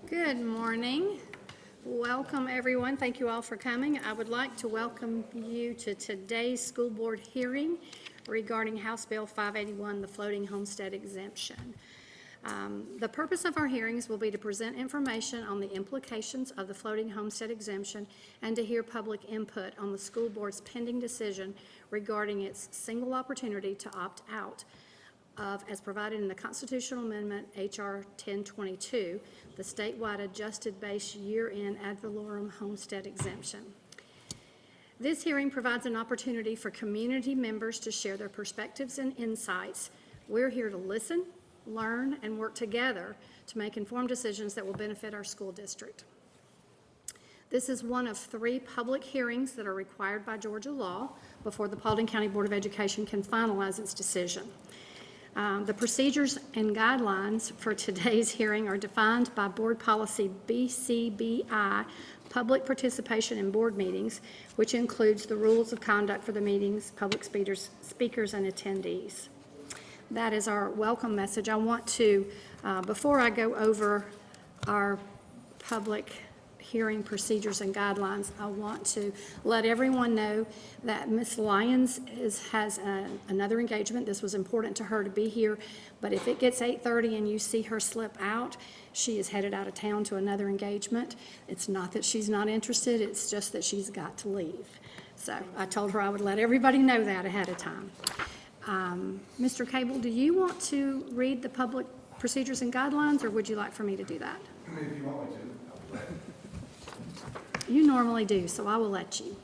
Good morning. Welcome, everyone. Thank you all for coming. I would like to welcome you to today's school board hearing regarding House Bill 581, the floating homestead exemption. The purpose of our hearings will be to present information on the implications of the floating homestead exemption and to hear public input on the school board's pending decision regarding its single opportunity to opt out of, as provided in the constitutional amendment H.R. 1022, the statewide adjusted base year-end ad valorem homestead exemption. This hearing provides an opportunity for community members to share their perspectives and insights. We're here to listen, learn, and work together to make informed decisions that will benefit our school district. This is one of 3 public hearings that are required by Georgia law before the Paulding County Board of Education can finalize its decision. The procedures and guidelines for today's hearing are defined by Board Policy BCBI, Public Participation in Board Meetings, which includes the rules of conduct for the meetings, public speakers, and attendees. That is our welcome message. I want to, before I go over our public hearing procedures and guidelines, I want to let everyone know that Ms. Lyons has another engagement. This was important to her to be here, but if it gets 8:30 and you see her slip out, she is headed out of town to another engagement. It's not that she's not interested, it's just that she's got to leave. So I told her I would let everybody know that ahead of time. Mr. Cable, do you want to read the public procedures and guidelines, or would you like for me to do that? If you want me to. You normally do, so I will let you.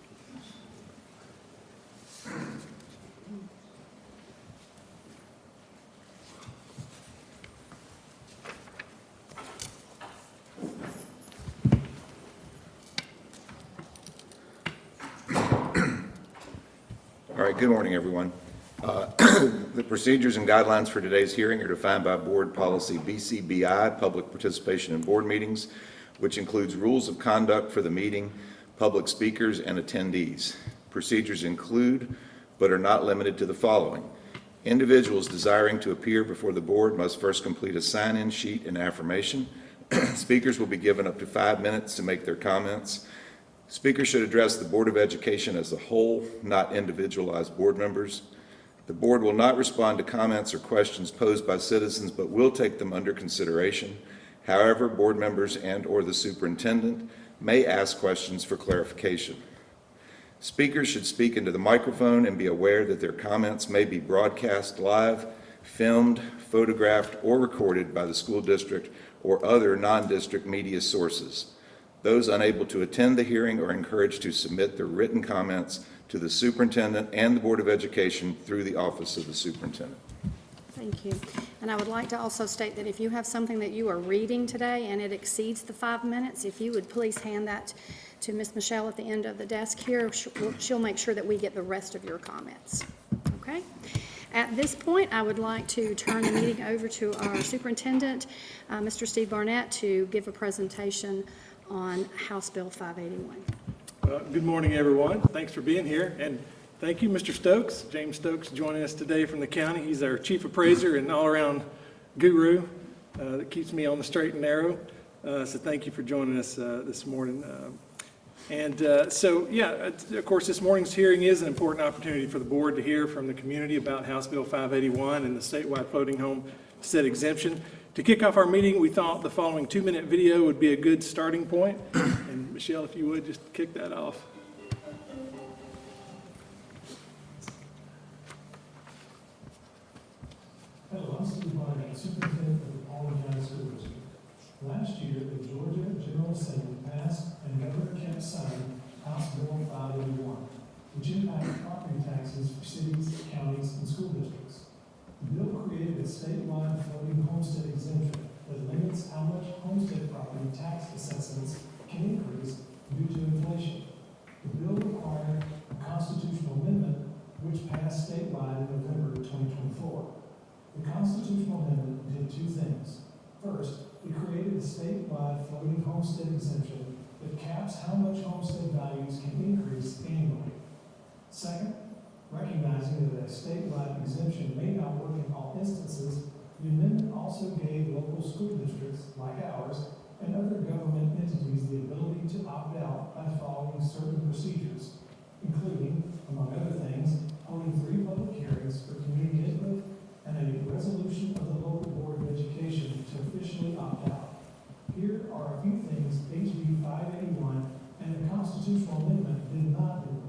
All right, good morning, everyone. The procedures and guidelines for today's hearing are defined by Board Policy BCBI, Public Participation in Board Meetings, which includes rules of conduct for the meeting, public speakers, and attendees. Procedures include, but are not limited to, the following. Individuals desiring to appear before the board must first complete a sign-in sheet and affirmation. Speakers will be given up to 5 minutes to make their comments. Speakers should address the Board of Education as a whole, not individualized board members. The board will not respond to comments or questions posed by citizens, but will take them under consideration. However, board members and/or the superintendent may ask questions for clarification. Speakers should speak into the microphone and be aware that their comments may be broadcast live, filmed, photographed, or recorded by the school district or other non-district media sources. Those unable to attend the hearing are encouraged to submit their written comments to the superintendent and the Board of Education through the Office of the Superintendent. Thank you. And I would like to also state that if you have something that you are reading today and it exceeds the 5 minutes, if you would please hand that to Ms. Michelle at the end of the desk here. She'll make sure that we get the rest of your comments. Okay? At this point, I would like to turn the meeting over to our superintendent, Mr. Steve Barnett, to give a presentation on House Bill 581. Good morning, everyone. Thanks for being here. And thank you, Mr. Stokes. James Stokes joining us today from the county. He's our chief appraiser and all-around guru that keeps me on the straight and narrow. So thank you for joining us this morning. Of course, this morning's hearing is an important opportunity for the board to hear from the community about House Bill 581 and the statewide floating homestead exemption. To kick off our meeting, we thought the following 2-minute video would be a good starting point. And Michelle, if you would, just kick that off. Hello, I'm Steve Barnett, Superintendent of the Paulding County School District. Last year, the Georgia General Assembly passed and Governor kept signing House Bill 581, which impacts property taxes for cities, counties, and school districts. The bill created a statewide floating homestead exemption that limits how much homestead property tax assessments can increase due to inflation. The bill required a constitutional amendment which passed statewide in November 2024. The constitutional amendment did 2 things. First, it created a statewide floating homestead exemption that caps how much homestead values can increase annually. Second, recognizing that a statewide exemption may not work in all instances, the amendment also gave local school districts like ours and other government entities the ability to opt out by following certain procedures, including, among other things, holding 3 public hearings for community input and a resolution of the local Board of Education to officially opt out. Here are a few things HB 581 and the constitutional amendment did not do.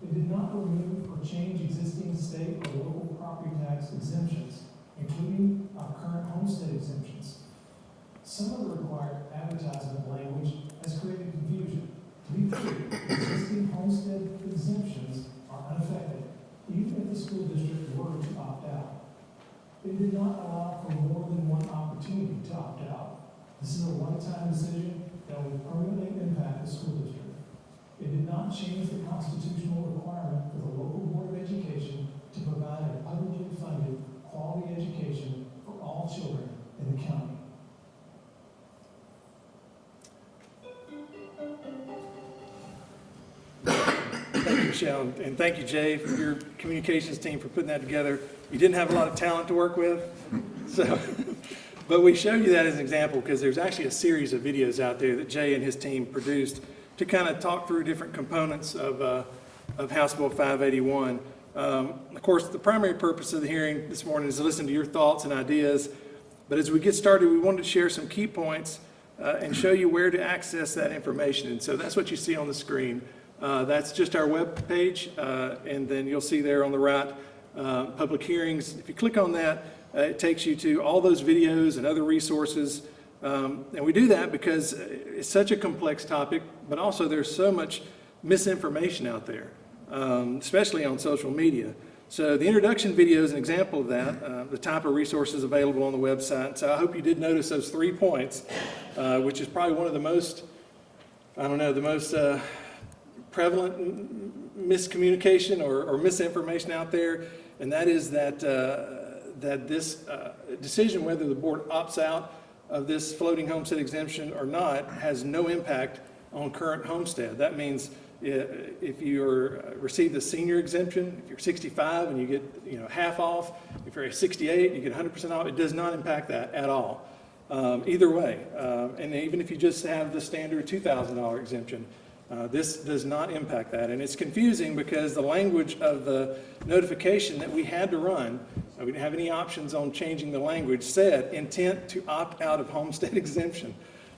It did not remove or change existing state or local property tax exemptions, including our current homestead exemptions. Some of the required advertisement language has created confusion. To be clear, existing homestead exemptions are unaffected, even if the school district were to opt out. It did not allow for more than one opportunity to opt out. This is a one-time decision that will permanently impact the school district. It did not change the constitutional requirement for the local Board of Education to provide a publicly funded quality education for all children in the county. Thank you, Michelle, and thank you, Jay, for your communications team for putting that together. You didn't have a lot of talent to work with, so, but we showed you that as an example because there's actually a series of videos out there that Jay and his team produced to kind of talk through different components of House Bill 581. Of course, the primary purpose of the hearing this morning is to listen to your thoughts and ideas, but as we get started, we wanted to share some key points and show you where to access that information, and so that's what you see on the screen. That's just our web page, and then you'll see there on the right, public hearings. If you click on that, it takes you to all those videos and other resources. And we do that because it's such a complex topic, but also there's so much misinformation out there, especially on social media. So the introduction video is an example of that, the type of resources available on the website. So I hope you did notice those 3 points, which is probably one of the most, the most prevalent miscommunication or misinformation out there, and that is that this decision whether the board opts out of this floating homestead exemption or not has no impact on current homestead. That means if you receive the senior exemption, if you're 65 and you get half off, if you're 68 you get 100% off, it does not impact that at all. Either way, and even if you just have the standard $2,000 exemption, this does not impact that. And it's confusing because the language of the notification that we had to run, we didn't have any options on changing the language, said intent to opt out of homestead exemption.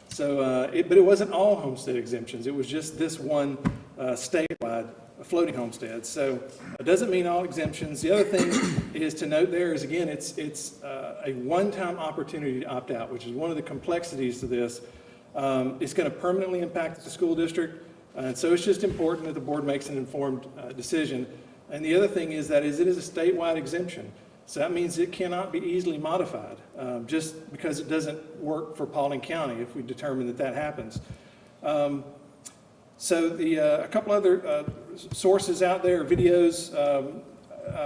So, but it wasn't all homestead exemptions. It was just this one statewide floating homestead. So it doesn't mean all exemptions. The other thing is to note there is, again, it's a one-time opportunity to opt out, which is one of the complexities to this. It's going to permanently impact the school district. And so it's just important that the board makes an informed decision. And the other thing is that it is a statewide exemption. So that means it cannot be easily modified just because it doesn't work for Paulding County if we determine that that happens. So a couple other sources out there, videos,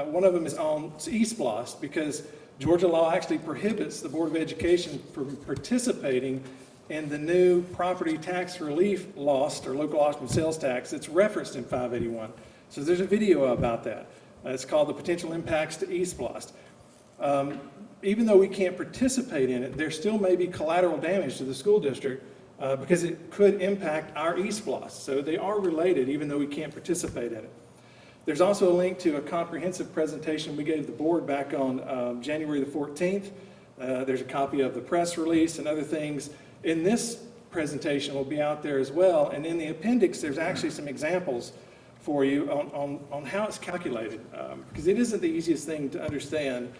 one of them is on eSplost because Georgia law actually prohibits the Board of Education from participating in the new property tax relief lost or local option sales tax that's referenced in 581. So there's a video about that. It's called The Potential Impacts to eSplost. Even though we can't participate in it, there still may be collateral damage to the school district because it could impact our eSplost. So they are related even though we can't participate in it. There's also a link to a comprehensive presentation we gave the board back on January the 14th. There's a copy of the press release and other things. In this presentation will be out there as well. And in the appendix, there's actually some examples for you on how it's calculated, because it isn't the easiest thing to understand.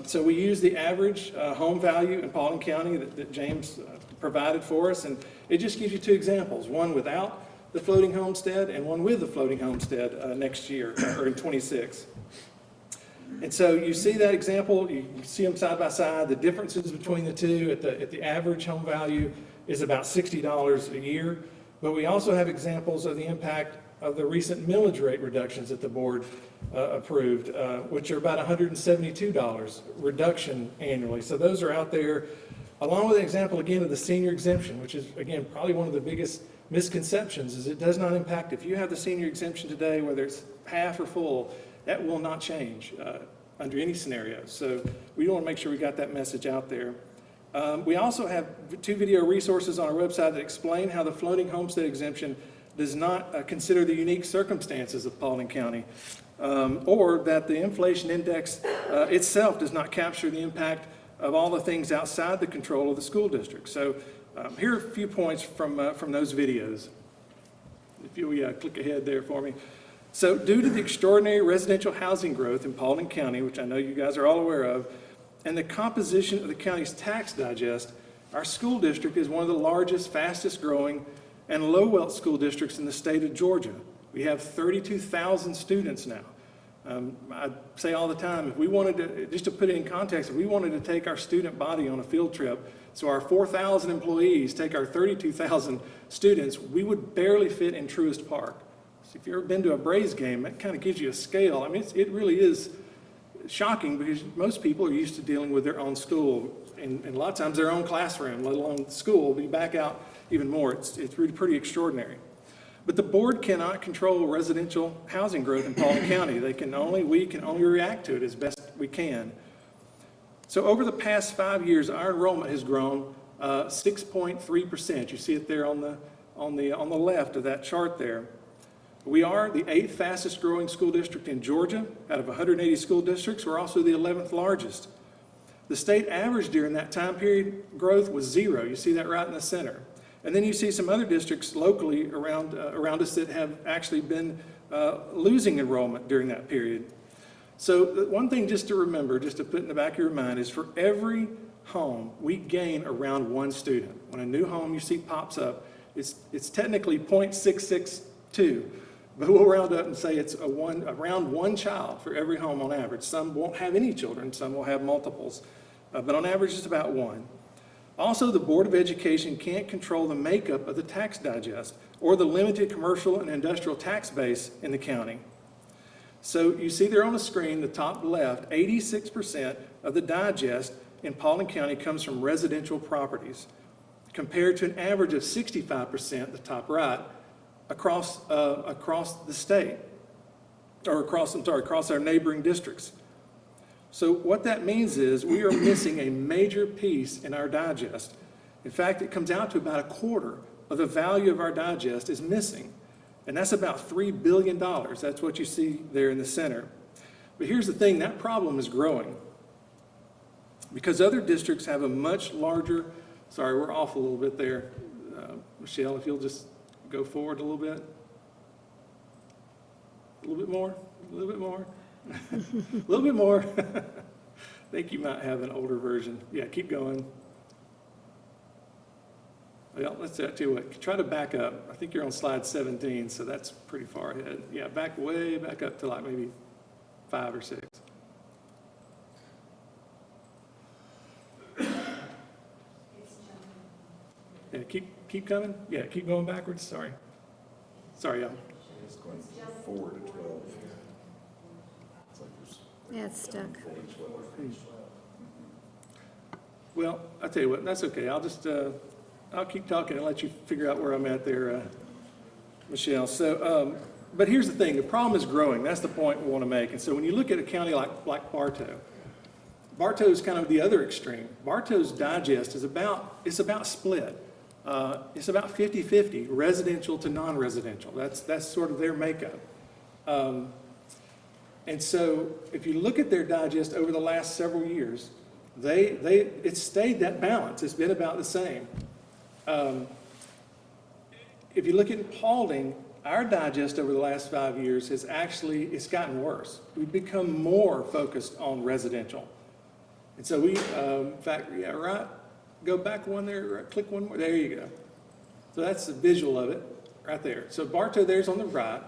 So we use the average home value in Paulding County that James provided for us, and it just gives you 2 examples, one without the floating homestead and one with the floating homestead next year, or in 26. And so you see that example, you see them side by side, the differences between the two at the average home value is about $60 a year, but we also have examples of the impact of the recent millage rate reductions that the board approved, which are about $172 reduction annually. So those are out there, along with an example again of the senior exemption, which is again probably one of the biggest misconceptions is it does not impact. If you have the senior exemption today, whether it's half or full, that will not change under any scenario. So we want to make sure we got that message out there. We also have 2 video resources on our website that explain how the floating homestead exemption does not consider the unique circumstances of Paulding County, or that the inflation index itself does not capture the impact of all the things outside the control of the school district. So here are a few points from those videos. If you click ahead there for me. So due to the extraordinary residential housing growth in Paulding County, which I know you guys are all aware of, and the composition of the county's tax digest, our school district is one of the largest, fastest growing, and low-wealth school districts in the state of Georgia. We have 32,000 students now. I say all the time, if we wanted to, just to put it in context, if we wanted to take our student body on a field trip, so our 4,000 employees take our 32,000 students, we would barely fit in Truist Park. So if you've ever been to a Braves game, that kind of gives you a scale. I mean, it really is shocking because most people are used to dealing with their own school and a lot of times their own classroom, let alone school. But you back out even more, it's really pretty extraordinary. But the board cannot control residential housing growth in Paulding County. We can only react to it as best we can. So over the past 5 years, our enrollment has grown 6.3%. You see it there on the left of that chart there. We are the 8th fastest growing school district in Georgia. Out of 180 school districts, we're also the 11th largest. The state average during that time period growth was 0. You see that right in the center. And then you see some other districts locally around us that have actually been losing enrollment during that period. So one thing just to remember, just to put in the back of your mind, is for every home, we gain around 1 student. When a new home you see pops up, it's technically 0.662, but we'll round up and say it's around 1 child for every home on average. Some won't have any children, some will have multiples, but on average it's about 1. Also, the Board of Education can't control the makeup of the tax digest or the limited commercial and industrial tax base in the county. So you see there on the screen, the top left, 86% of the digest in Paulding County comes from residential properties, compared to an average of 65%, the top right, across the state, or across our neighboring districts. So what that means is we are missing a major piece in our digest. In fact, it comes out to about 1/4 of the value of our digest is missing. And that's about $3 billion. That's what you see there in the center. But here's the thing, that problem is growing. Because other districts have a much larger, sorry, we're off a little bit there. Michelle, if you'll just go forward a little bit. A little bit more, a little bit more. A little bit more. I think you might have an older version. Yeah, keep going. Well, let's tell you what, try to back up. I think you're on slide 17, so that's pretty far ahead. Yeah, way back up to like maybe 5 or 6. Yeah, keep coming. Yeah, keep going backwards. Sorry, y'all. It's going forward to 12. Yeah, it's stuck. Well, I'll tell you what, that's okay. I'll keep talking and let you figure out where I'm at there, Michelle. So, but here's the thing, the problem is growing. That's the point we want to make. And so when you look at a county like Bartow is kind of the other extreme. Bartow's digest is about split. It's about 50-50, residential to non-residential. That's sort of their makeup. And so if you look at their digest over the last several years, it's stayed that balance. It's been about the same. If you look at Paulding, our digest over the last 5 years it's gotten worse. We've become more focused on residential. And so we, in fact, yeah, right, go back one there, click one more, there you go. So that's the visual of it right there. So Bartow there's on the right.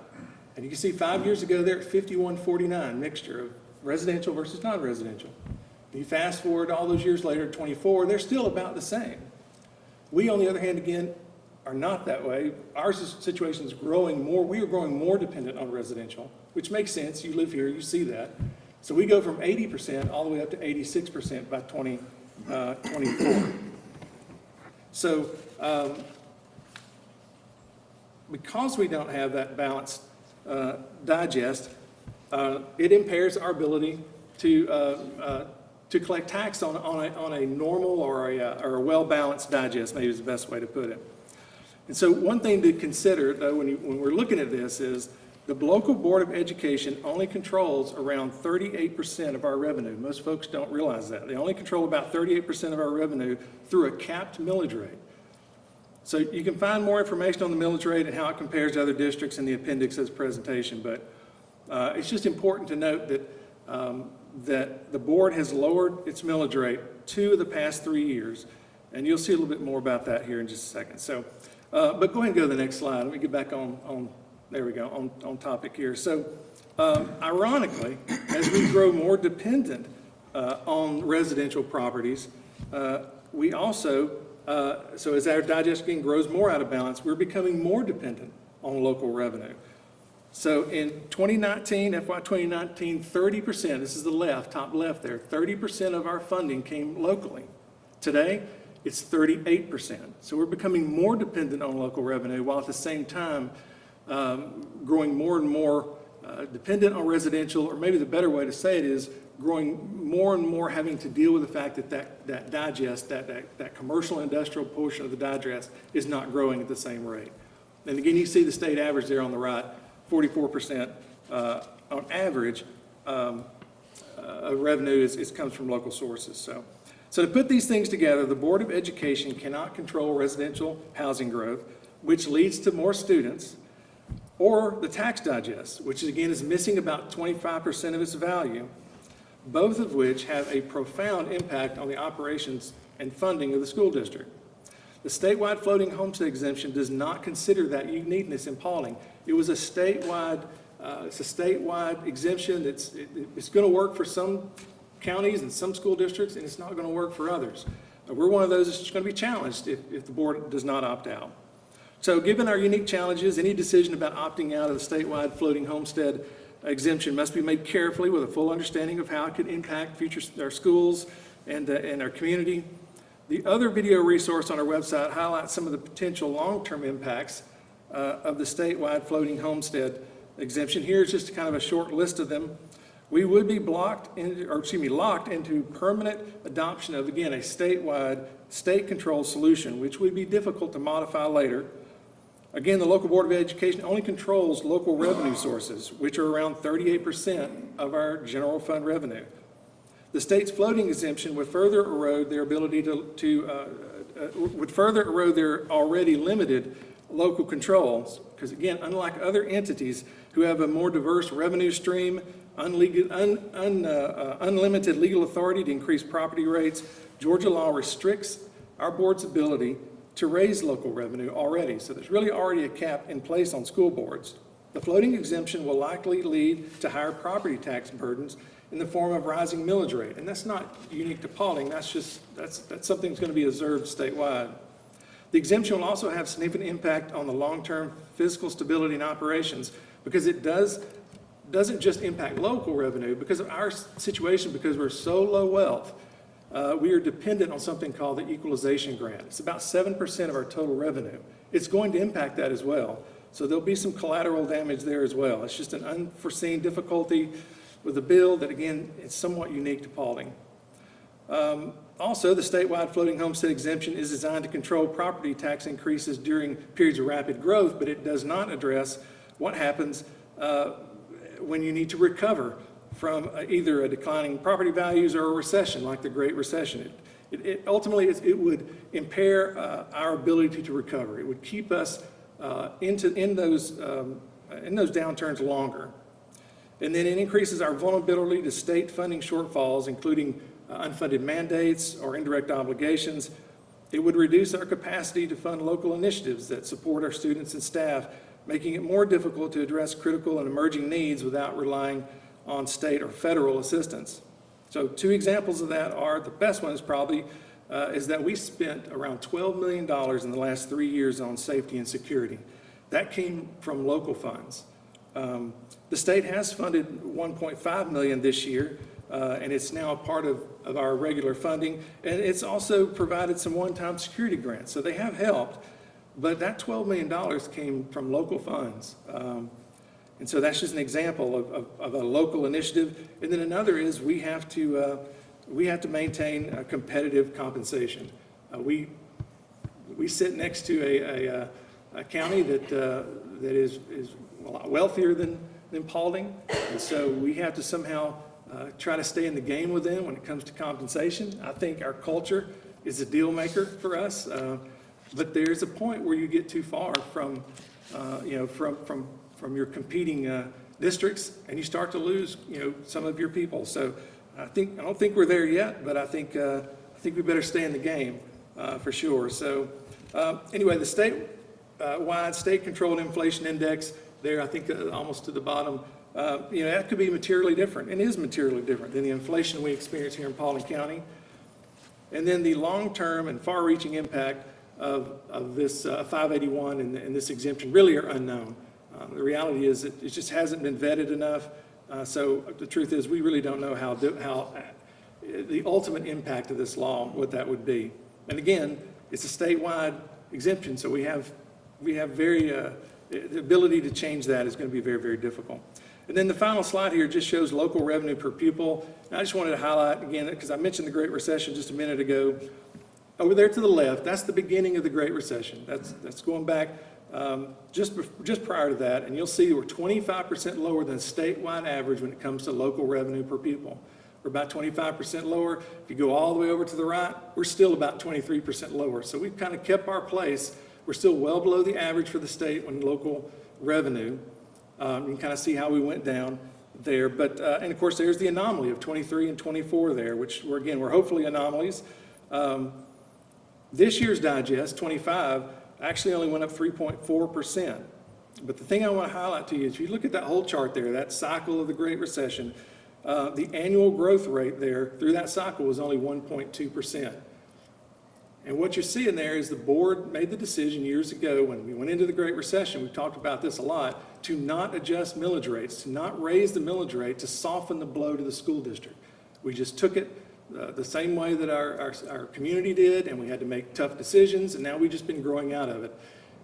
And you can see 5 years ago there at 51-49 mixture of residential versus non-residential. You fast forward all those years later, 24, they're still about the same. We, on the other hand, again, are not that way. Our situation is growing more. We are growing more dependent on residential, which makes sense. You live here, you see that. So we go from 80% all the way up to 86% by 2024. So because we don't have that balanced digest, it impairs our ability to to collect tax on a normal or a well-balanced digest, maybe is the best way to put it. And so one thing to consider, though, when we're looking at this is the local Board of Education only controls around 38% of our revenue. Most folks don't realize that. They only control about 38% of our revenue through a capped millage rate. So you can find more information on the millage rate and how it compares to other districts in the appendix of this presentation, but it's just important to note that the board has lowered its millage rate 2 of the past 3 years, and you'll see a little bit more about that here in just a second. So, but go ahead and go to the next slide. Let me get back on there we go, on topic here. So, ironically, as we grow more dependent on residential properties, we also, so as our digestion grows more out of balance, we're becoming more dependent on local revenue. So in 2019, FY 2019, 30%, this is the left, top left there, 30% of our funding came locally. Today, it's 38%. So we're becoming more dependent on local revenue while at the same time growing more and more dependent on residential, or maybe the better way to say it is growing more and more having to deal with the fact that digest, that commercial industrial portion of the digest is not growing at the same rate. And again, you see the state average there on the right, 44% on average of revenue comes from local sources. So to put these things together, the Board of Education cannot control residential housing growth, which leads to more students, or the tax digest, which again is missing about 25% of its value, both of which have a profound impact on the operations and funding of the school district. The statewide floating homestead exemption does not consider that uniqueness in Paulding. It was a statewide, it's a statewide exemption. It's going to work for some counties and some school districts, and it's not going to work for others. We're one of those that's going to be challenged if the board does not opt out. So given our unique challenges, any decision about opting out of the statewide floating homestead exemption must be made carefully with a full understanding of how it could impact our schools and our community. The other video resource on our website highlights some of the potential long-term impacts of the statewide floating homestead exemption. Here's just kind of a short list of them. We would be locked into permanent adoption of, again, a statewide, state-controlled solution, which would be difficult to modify later. Again, the local Board of Education only controls local revenue sources, which are around 38% of our general fund revenue. The state's floating exemption would further erode their ability would further erode their already limited local controls, because again, unlike other entities who have a more diverse revenue stream, unlimited legal authority to increase property rates, Georgia law restricts our board's ability to raise local revenue already. So there's really already a cap in place on school boards. The floating exemption will likely lead to higher property tax burdens in the form of rising millage rate. And that's not unique to Paulding, that's something that's going to be observed statewide. The exemption will also have significant impact on the long-term fiscal stability and operations, because it doesn't just impact local revenue. Because of our situation, because we're so low wealth, we are dependent on something called the equalization grant. It's about 7% of our total revenue. It's going to impact that as well. So there'll be some collateral damage there as well. It's just an unforeseen difficulty with a bill that, again, it's somewhat unique to Paulding. Also, the statewide floating homestead exemption is designed to control property tax increases during periods of rapid growth, but it does not address what happens when you need to recover from either a declining property values or a recession like the Great Recession. Ultimately, it would impair our ability to recover. It would keep us in those downturns longer. And then it increases our vulnerability to state funding shortfalls, including unfunded mandates or indirect obligations. It would reduce our capacity to fund local initiatives that support our students and staff, making it more difficult to address critical and emerging needs without relying on state or federal assistance. So 2 examples of that are, the best one is probably, is that we spent around $12 million in the last 3 years on safety and security. That came from local funds. The state has funded $1.5 million this year, and it's now a part of our regular funding, and it's also provided some one-time security grants. So they have helped, but that $12 million came from local funds. And so that's just an example of a local initiative. And then another is we have to we have to maintain a competitive compensation. We sit next to a county that is a lot wealthier than Paulding, and so we have to somehow try to stay in the game with them when it comes to compensation. I think our culture is a deal maker for us, but there's a point where you get too far from your competing districts, and you start to lose some of your people. So I don't think we're there yet, but I think we better stay in the game for sure. So anyway, the statewide state-controlled inflation index there, I think almost to the bottom, that could be materially different, and is materially different than the inflation we experience here in Paulding County. And then the long-term and far-reaching impact of this 581 and this exemption really are unknown. The reality is that it just hasn't been vetted enough. So the truth is, we really don't know how the ultimate impact of this law, what that would be. And again, it's a statewide exemption, so we have the ability to change that is going to be very, very difficult. And then the final slide here just shows local revenue per pupil. And I just wanted to highlight again, because I mentioned the Great Recession just a minute ago. Over there to the left, that's the beginning of the Great Recession. That's going back just prior to that, and you'll see we're 25% lower than statewide average when it comes to local revenue per pupil. We're about 25% lower. If you go all the way over to the right, we're still about 23% lower. So we've kind of kept our place. We're still well below the average for the state when local revenue. You can kind of see how we went down there. But and of course, there's the anomaly of 23 and 24 there, which we're hopefully anomalies. This year's digest, 25, actually only went up 3.4%. But the thing I want to highlight to you is if you look at that whole chart there, that cycle of the Great Recession, the annual growth rate there through that cycle was only 1.2%. And what you're seeing there is the board made the decision years ago when we went into the Great Recession, we've talked about this a lot, to not adjust millage rates, to not raise the millage rate to soften the blow to the school district. We just took it the same way that our community did, and we had to make tough decisions, and now we've just been growing out of it.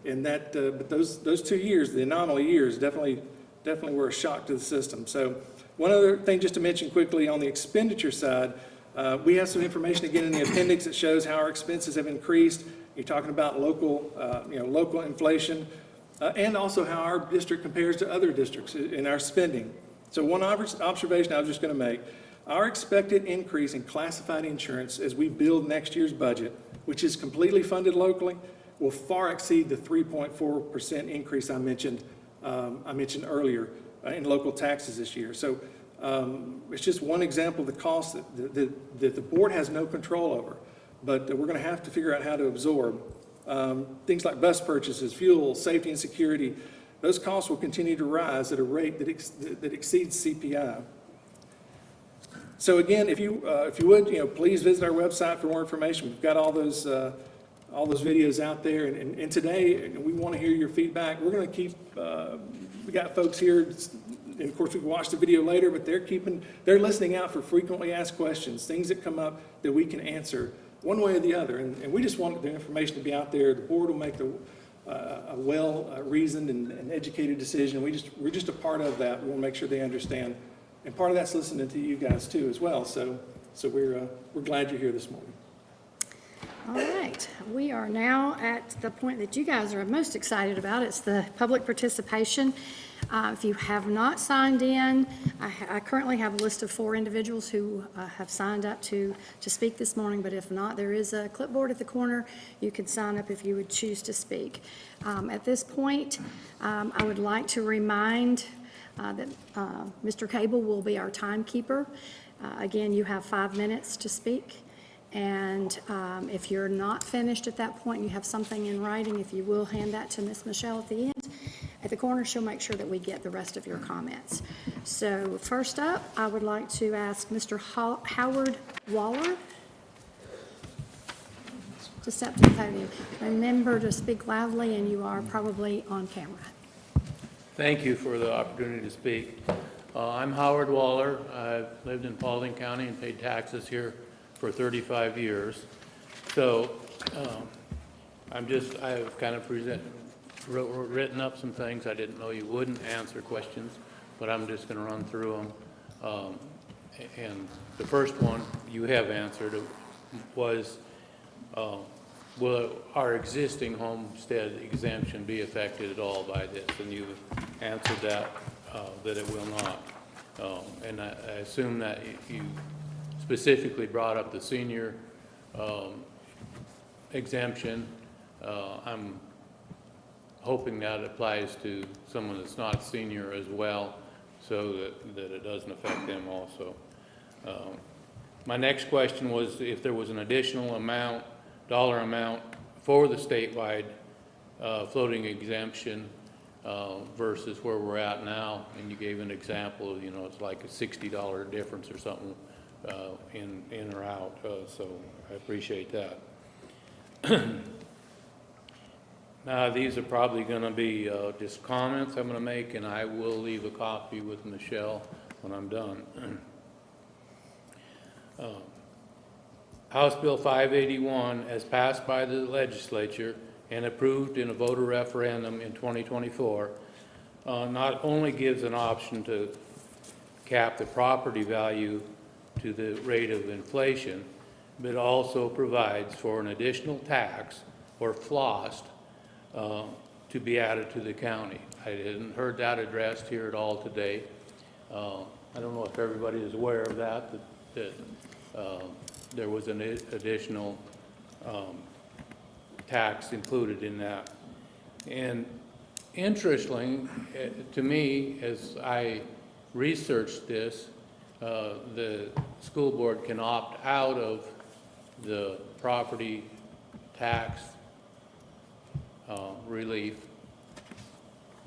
And that, but those 2 years, the anomaly years, definitely were a shock to the system. So one other thing just to mention quickly on the expenditure side, we have some information again in the appendix that shows how our expenses have increased. You're talking about local inflation, and also how our district compares to other districts in our spending. So one observation I was just going to make. Our expected increase in classified insurance as we build next year's budget, which is completely funded locally, will far exceed the 3.4% increase I mentioned earlier in local taxes this year. So it's just one example of the costs that the board has no control over, but we're going to have to figure out how to absorb. Things like bus purchases, fuel, safety and security, those costs will continue to rise at a rate that exceeds CPI. So again, if you would, please visit our website for more information. We've got all those videos out there, and today we want to hear your feedback. We're going to keep. We got folks here, and of course we can watch the video later, but they're listening out for frequently asked questions, things that come up that we can answer one way or the other, and we just want the information to be out there. The board will make a well-reasoned and educated decision. We're just a part of that. We want to make sure they understand. And part of that's listening to you guys too as well. So we're glad you're here this morning. All right, we are now at the point that you guys are most excited about. It's the public participation. If you have not signed in, I currently have a list of 4 individuals who have signed up to speak this morning, but if not, there is a clipboard at the corner. You can sign up if you would choose to speak. At this point, I would like to remind that Mr. Cable will be our timekeeper. Again, you have 5 minutes to speak. And if you're not finished at that point, you have something in writing, if you will hand that to Ms. Michelle at the end. At the corner, she'll make sure that we get the rest of your comments. So first up, I would like to ask Mr. Howard Waller to step to the podium. Remember to speak loudly, and you are probably on camera. Thank you for the opportunity to speak. I'm Howard Waller. I've lived in Paulding County and paid taxes here for 35 years. So I've kind of written up some things. I didn't know you wouldn't answer questions, but I'm just going to run through them. And the first one you have answered was, will our existing homestead exemption be affected at all by this? And you answered that, that it will not. And I assume that you specifically brought up the senior exemption. I'm hoping that applies to someone that's not senior as well, so that it doesn't affect them also. My next question was if there was an additional amount, dollar amount for the statewide floating exemption versus where we're at now, and you gave an example of, it's like a $60 difference or something in or out, so I appreciate that. Now, these are probably going to be just comments I'm going to make, and I will leave a copy with Michelle when I'm done. House Bill 581, as passed by the legislature and approved in a voter referendum in 2024, not only gives an option to cap the property value to the rate of inflation, but also provides for an additional tax or floss to be added to the county. I hadn't heard that addressed here at all today. I don't know if everybody is aware of that there was an additional tax included in that. And interesting to me, as I researched this, the school board can opt out of the property tax relief,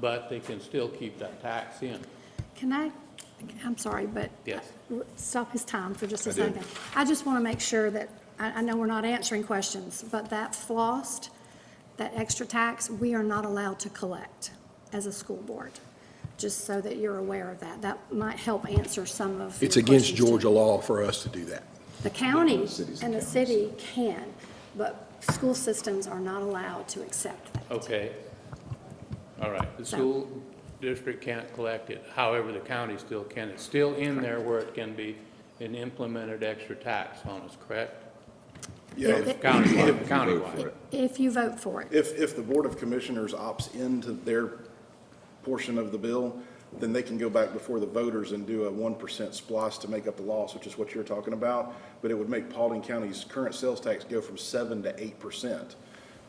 but they can still keep that tax in. I'm sorry, but Yes. Stop his time for just a I did. second. I just want to make sure that, I know we're not answering questions, but that flossed, that extra tax, we are not allowed to collect as a school board, just so that you're aware of that. That might help answer some of It's your against questions, too. Georgia law for us to do that. The county Cities and and the city can, but school systems are not allowed to accept that. Okay. All right. The So- school district can't collect it. However, the county still can. It's still in there where it can be an implemented extra tax on us, correct? Yeah, Countywide. If you vote for it. If the Board of Commissioners opts into their portion of the bill, then they can go back before the voters and do a 1% splosh to make up the loss, which is what you're talking about. But it would make Paulding County's current sales tax go from 7 to 8%.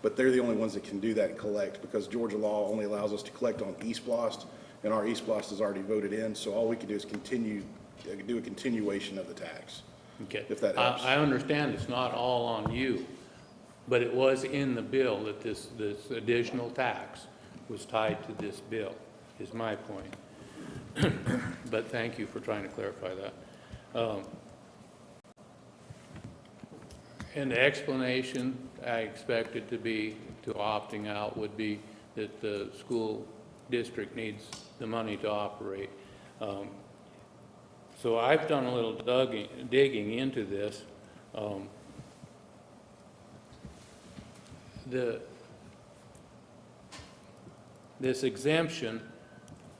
But they're the only ones that can do that and collect, because Georgia law only allows us to collect on E-Splost, and our E-Splost is already voted in, so all we can do is do a continuation of the tax. Okay. If that helps. I understand it's not all on you, but it was in the bill that this additional tax was tied to this bill, is my point. But thank you for trying to clarify that. And the explanation I expected to be, to opting out, would be that the school district needs the money to operate. So I've done a little digging into this. This exemption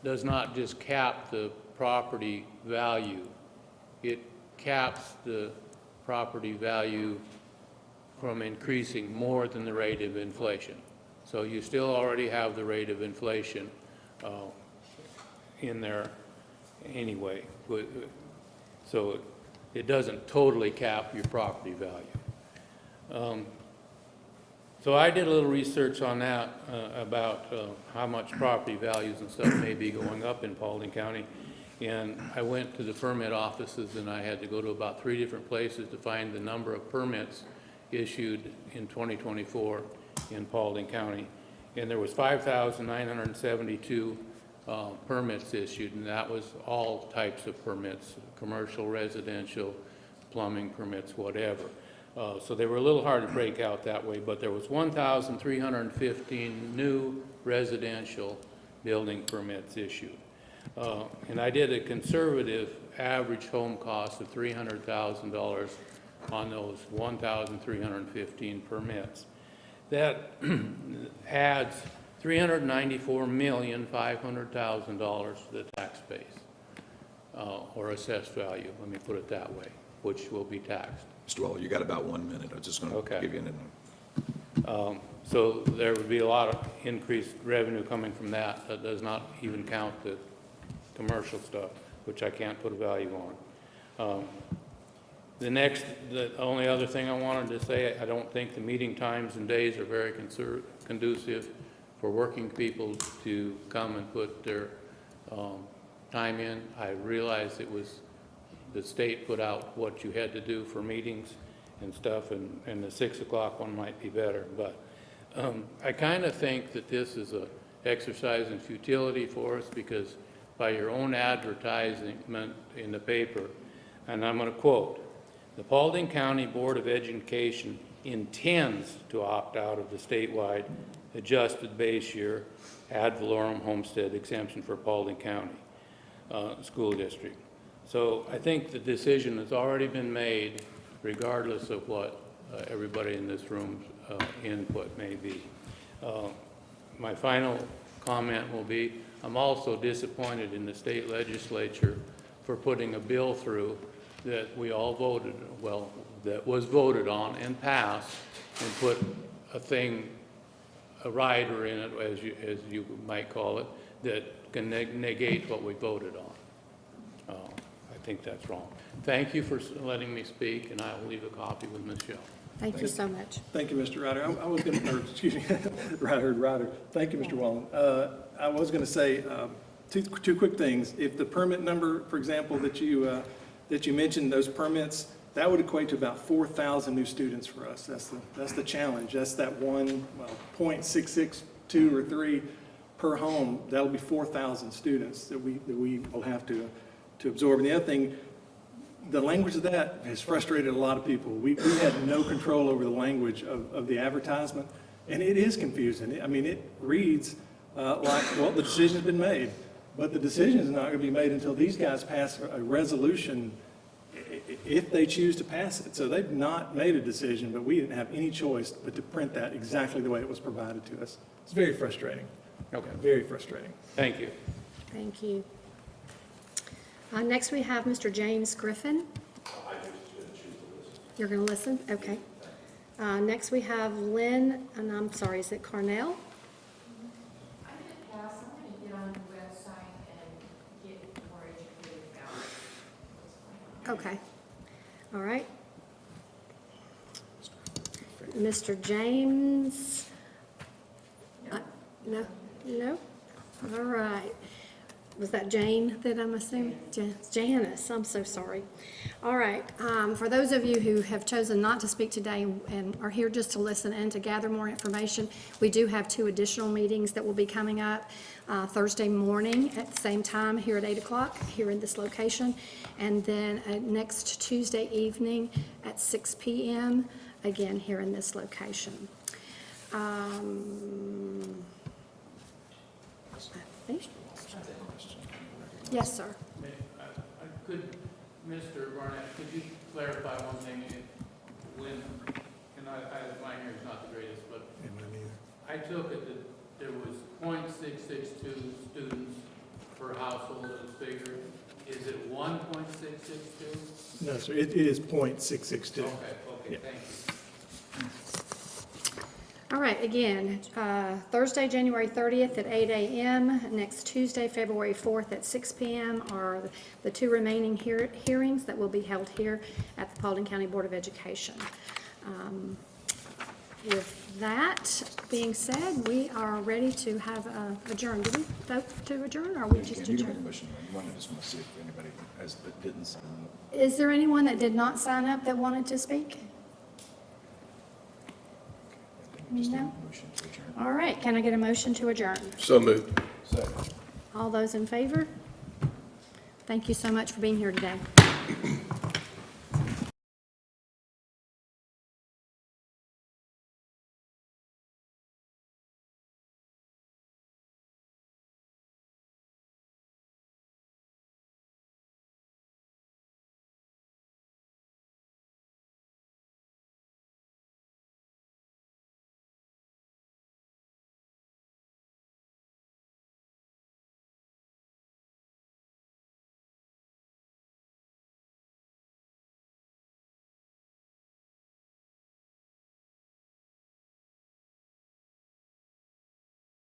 does not just cap the property value. It caps the property value from increasing more than the rate of inflation. So you still already have the rate of inflation in there anyway. So it doesn't totally cap your property value. So I did a little research on that about how much property values and stuff may be going up in Paulding County. And I went to the permit offices, and I had to go to about 3 different places to find the number of permits issued in 2024 in Paulding County. And there was 5,972 permits issued, and that was all types of permits, commercial, residential, plumbing permits, whatever. So they were a little hard to break out that way, but there was 1,315 new residential building permits issued. And I did a conservative average home cost of $300,000 on those 1,315 permits. That adds $394,500,000 to the tax base. or assessed value, let me put it that way, which will be taxed. Mr. Waller, you got about 1 minute. I'm just going Okay. to give you an. So there would be a lot of increased revenue coming from that. That does not even count the commercial stuff, which I can't put a value on. The only other thing I wanted to say, I don't think the meeting times and days are very conducive for working people to come and put their time in. I realized it was, the state put out what you had to do for meetings and stuff, and the 6 o'clock one might be better. But I kind of think that this is a exercise in futility for us, because by your own advertisement in the paper, and I'm going to quote, "The Paulding County Board of Education intends to opt out of the statewide adjusted base year ad valorem homestead exemption for Paulding County School District." So I think the decision has already been made, regardless of what everybody in this room's input may be. My final comment will be, I'm also disappointed in the state legislature for putting a bill through that we all voted, well, that was voted on and passed, and put a rider in it, as you might call it, that can negate what we voted on. I think that's wrong. Thank you for letting me speak, and I will leave a copy with Michelle. Thank you so much. Thank you, Mr. Ryder. I was going to, excuse me, Ryder. Thank you, Mr. Wallen. I was going to say two quick things. If the permit number, for example, that you mentioned, those permits, that would equate to about 4,000 new students for us. That's the challenge. That's that 0.662 or 3 per home. That'll be 4,000 students that we will have to absorb. And the other thing, the language of that has frustrated a lot of people. We had no control over the language of the advertisement, and it is confusing. I mean, it reads like, well, the decision's been made, but the decision is not going to be made until these guys pass a resolution, if they choose to pass it. So they've not made a decision, but we didn't have any choice but to print that exactly the way it was provided to us. It's very frustrating. Okay. Very frustrating. Thank you. Thank you. Next, we have Mr. James Griffin. You're going to listen? Okay. Next, we have Lynn, and I'm sorry, is it Carnell? I'm going to pass. I'm going to get on the website and get more educated about what's going on. Okay. All right. Mr. James? No? No? All right. Was that Jane that I'm assuming? Janice, I'm so sorry. All right, for those of you who have chosen not to speak today and are here just to listen and to gather more information, we do have 2 additional meetings that will be coming up Thursday morning at the same time here at 8 o'clock here in this location, and then next Tuesday evening at 6 p.m. again here in this location. I think. Yes, sir. Mr. Barnett, could you clarify one thing? Mine here is not the greatest, but I took it that there was 0.662 students per household as figured. Is it 1.662? No, sir, it is 0.662. Okay, Yeah. thank you. All right, again, Thursday, January 30th at 8 a.m., next Tuesday, February 4th at 6 p.m. are the 2 remaining hearings that will be held here at the Paulding County Board of Education. With that being said, we are ready to have adjourn. Do we vote to adjourn, or are we just You can make a adjourn? motion. I just want to see if anybody that didn't sign up. Is there anyone that did not sign up that wanted to speak? Just need a No. motion to adjourn. All right, can I get a motion to adjourn? So moved. Second. All those in favor? Thank you so much for being here today.